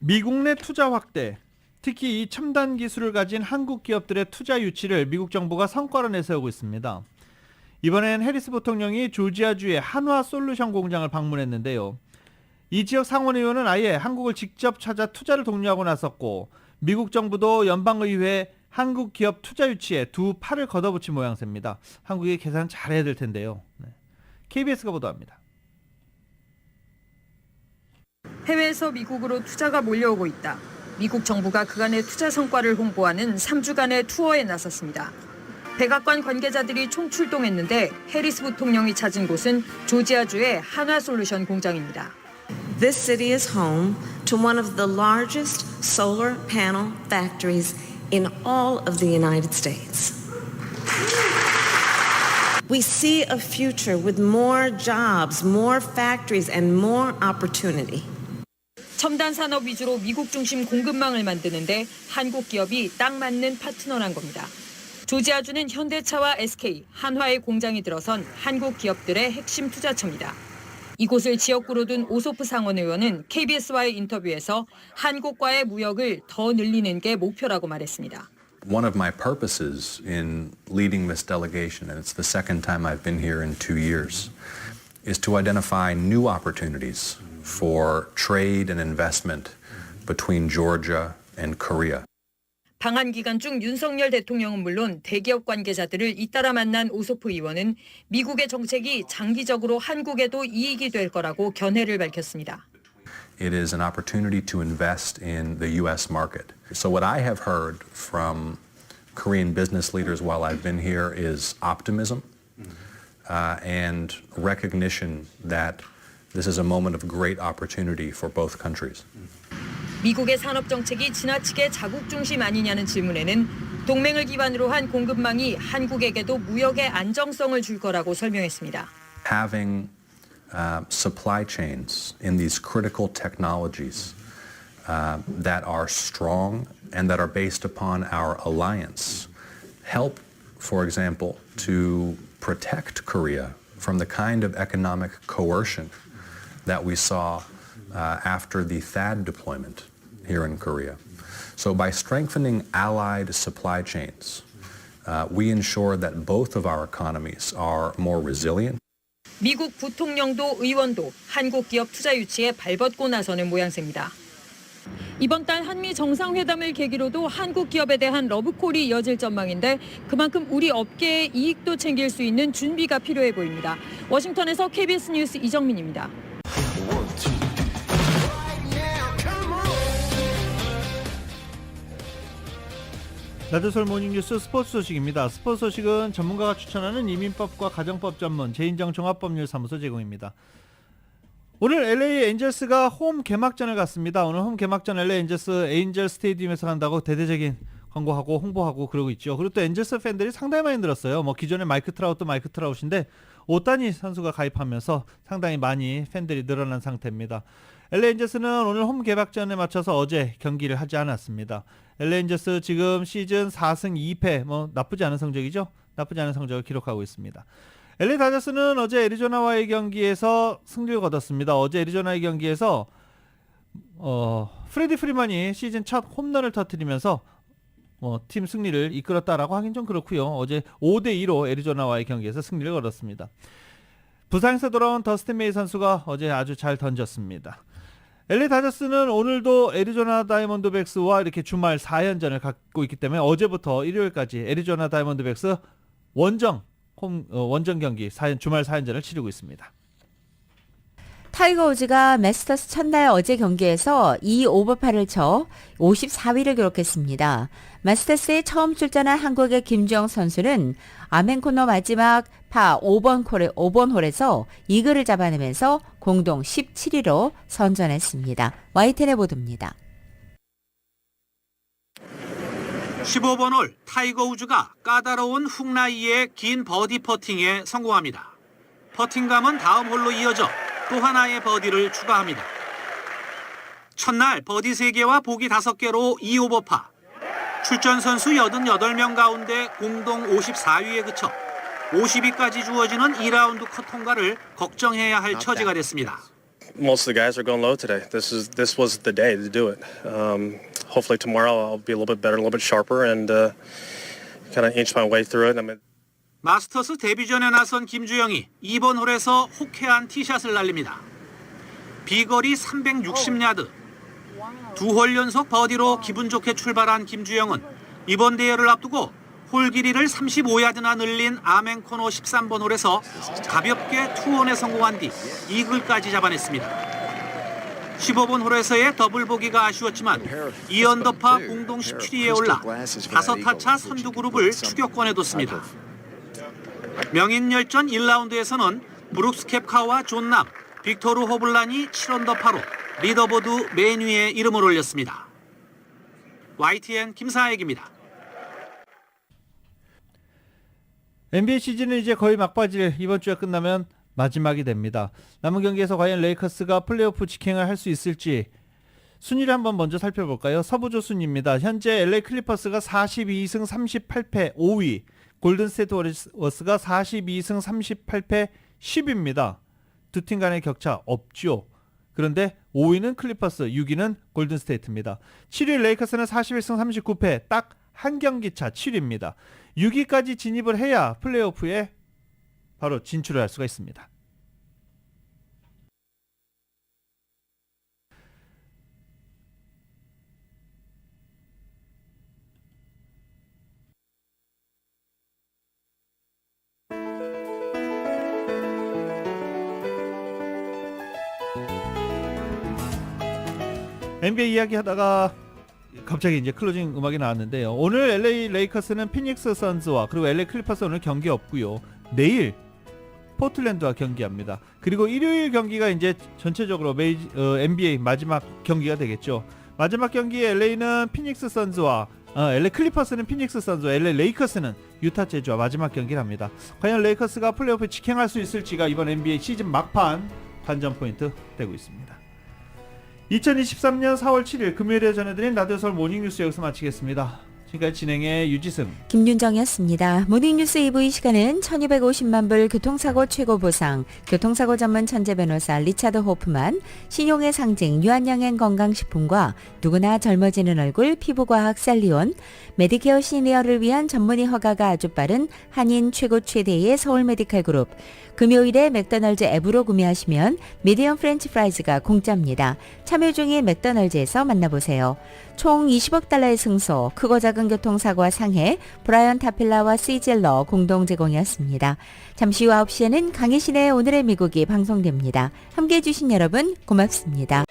미국 내 투자 확대, 특히 이 첨단 기술을 가진 한국 기업들의 투자 유치를 미국 정부가 성과로 내세우고 있습니다. 이번엔 해리스 부통령이 조지아주의 한화 솔루션 공장을 방문했는데요. 이 지역 상원의원은 아예 한국을 직접 찾아 투자를 독려하고 나섰고 미국 정부도 연방의회에 한국 기업 투자 유치에 두 팔을 걷어붙인 모양새입니다. 한국이 계산 잘해야 될 텐데요. KBS가 보도합니다. 해외에서 미국으로 투자가 몰려오고 있다. 미국 정부가 그간의 투자 성과를 홍보하는 3주간의 투어에 나섰습니다. 백악관 관계자들이 총출동했는데 해리스 부통령이 찾은 곳은 조지아주의 한화솔루션 공장입니다. This city is home to one of the largest solar panel factories in all of the United States. We see a future with more jobs, more factories, and more opportunity. 첨단 산업 위주로 미국 중심 공급망을 만드는데 한국 기업이 딱 맞는 파트너란 겁니다. 조지아주는 현대차와 SK, 한화의 공장이 들어선 한국 기업들의 핵심 투자처입니다. 이곳을 지역구로 둔 오소프 상원의원은 KBS와의 인터뷰에서 한국과의 무역을 더 늘리는 게 목표라고 말했습니다. One of my purposes in leading this delegation, and it's the second time I've been here in 2 years, is to identify new opportunities for trade and investment between Georgia and Korea. 방한 기간 중 윤석열 대통령은 물론 대기업 관계자들을 잇따라 만난 오소프 의원은 미국의 정책이 장기적으로 한국에도 이익이 될 거라고 견해를 밝혔습니다. It is an opportunity to invest in the U.S. market. So what I have heard from Korean business leaders while I've been here is optimism and recognition that This is a moment of great opportunity for both countries. 미국의 산업 정책이 지나치게 자국 중심 아니냐는 질문에는 동맹을 기반으로 한 공급망이 한국에게도 무역의 안정성을 줄 거라고 설명했습니다. Having supply chains in these critical technologies that are strong and that are based upon our alliance help, for example, to protect Korea from the kind of economic coercion that we saw after the THAAD deployment here in Korea. So by strengthening allied supply chains, we ensure that both of our economies are more resilient. 미국 부통령도 의원도 한국 기업 투자 유치에 발벗고 나서는 모양새입니다. 이번 달 한미 정상회담을 계기로도 한국 기업에 대한 러브콜이 이어질 전망인데 그만큼 우리 업계의 이익도 챙길 수 있는 준비가 필요해 보입니다. 워싱턴에서 KBS 뉴스 이정민입니다. 나들솔 모닝뉴스 스포츠 소식입니다. 스포츠 소식은 전문가가 추천하는 이민법과 가정법 전문 제인정 종합법률사무소 제공입니다. 오늘 LA 엔젤스가 홈 개막전을 갔습니다. 오늘 홈 개막전 LA 엔젤 스테디움에서 간다고 대대적인 광고하고 홍보하고 그러고 있죠. 그리고 또 엔젤스 팬들이 상당히 많이 늘었어요. 기존에 마이크 트라웃인데 오타니 선수가 가입하면서 상당히 많이 팬들이 늘어난 상태입니다. LA 엔젤스는 오늘 홈 개막전에 맞춰서 어제 경기를 하지 않았습니다. LA 엔젤스 지금 시즌 4승 2패 나쁘지 않은 성적이죠. 나쁘지 않은 성적을 기록하고 있습니다. LA 다저스는 어제 애리조나와의 경기에서 승리를 거뒀습니다. 어제 애리조나의 경기에서 프레디 프리만이 시즌 첫 홈런을 터뜨리면서 팀 승리를 이끌었다라고 하긴 좀 그렇고요. 어제 5대2로 애리조나와의 경기에서 승리를 거뒀습니다. 부상에서 돌아온 더스틴 메이 선수가 어제 아주 잘 던졌습니다. LA 다저스는 오늘도 애리조나 다이몬드백스와 이렇게 주말 4연전을 갖고 있기 때문에 어제부터 일요일까지 애리조나 다이몬드백스 원정 경기 주말 4연전을 치르고 있습니다. 타이거 우즈가 마스터스 첫날 어제 경기에서 2오버파를 쳐 54위를 기록했습니다. 마스터스에 처음 출전한 한국의 김주영 선수는 아멘코너 마지막 파 5번 홀에서 이글을 잡아내면서 공동 17위로 선전했습니다. YTN의 보도입니다. 15번 홀 타이거 우즈가 까다로운 훅라이의 긴 버디 퍼팅에 성공합니다. 퍼팅감은 다음 홀로 이어져 또 하나의 버디를 추가합니다. 첫날 버디 3개와 보기 5개로 2오버파. 출전 선수 88명 가운데 공동 54위에 그쳐 50위까지 주어지는 2라운드 컷 통과를 걱정해야 할 처지가 됐습니다. Most of the guys are going low today. This was the day to do it. Hopefully tomorrow I'll be a little bit better, a little bit sharper, and kind of inch my way through it. 마스터스 데뷔전에 나선 김주영이 2번 홀에서 호쾌한 티샷을 날립니다. 비거리 360야드. 2홀 연속 버디로 기분 좋게 출발한 김주영은 이번 대회를 앞두고 홀 길이를 35야드나 늘린 아멘코너 13번 홀에서 가볍게 투혼에 성공한 뒤 이글까지 잡아냈습니다. 15번 홀에서의 더블 보기가 아쉬웠지만 2언더파 공동 17위에 올라 5타차 선두 그룹을 추격권에 뒀습니다. 명인 열전 1라운드에서는 브룩스 캡카와 존남, 빅토르 호블란이 7언더파로 리더보드 맨 위에 이름을 올렸습니다. YTN 김사익입니다. NBA 시즌은 이제 거의 막바지를 이번 주가 끝나면 마지막이 됩니다. 남은 경기에서 과연 레이커스가 플레이오프 직행을 할 수 있을지 순위를 한번 먼저 살펴볼까요? 서부조 순위입니다. 현재 LA 클리퍼스가 42승 38패 5위, 골든스테이트 워리어스가 42승 38패 10위입니다. 두 팀 간의 격차 없죠. 그런데 5위는 클리퍼스, 6위는 골든스테이트입니다. 7위 레이커스는 41승 39패 딱 한 경기 차 7위입니다. 6위까지 진입을 해야 플레이오프에 바로 진출을 할 수가 있습니다. NBA 이야기 하다가 갑자기 이제 클로징 음악이 나왔는데요. 오늘 LA 레이커스는 피닉스 선즈와 그리고 LA 클리퍼스 오늘 경기 없고요. 내일 포틀랜드와 경기합니다. 그리고 일요일 경기가 이제 전체적으로 NBA 마지막 경기가 되겠죠. 마지막 경기에 LA는 피닉스 선즈와 LA 클리퍼스는 피닉스 선즈와 LA 레이커스는 유타 재즈와 마지막 경기를 합니다. 과연 레이커스가 플레이오프에 직행할 수 있을지가 이번 NBA 시즌 막판 관전 포인트 되고 있습니다. 2023년 4월 7일 금요일에 전해드린 라디오 서울 모닝뉴스 여기서 마치겠습니다. 지금까지 진행의 유지승, 김윤정이었습니다. 모닝뉴스 2부 이 시간은 1250만 불 교통사고 최고 보상, 교통사고 전문 천재 변호사 리차드 호프만, 신용의 상징 유한양행 건강식품과 누구나 젊어지는 얼굴 피부과학 셀리온, 메디케어 시니어를 위한 전문의 허가가 아주 빠른 한인 최고 최대의 서울 메디칼 그룹, 금요일에 맥도날드 앱으로 구매하시면 미디엄 프렌치 프라이즈가 공짜입니다. 참여 중인 맥도날드에서 만나보세요. 총 20억 달러의 승소, 크고 작은 교통사고와 상해, 브라이언 타필라와 시젤러 공동 제공이었습니다. 잠시 후 9시에는 강희신의 오늘의 미국이 방송됩니다. 함께해 주신 여러분 고맙습니다.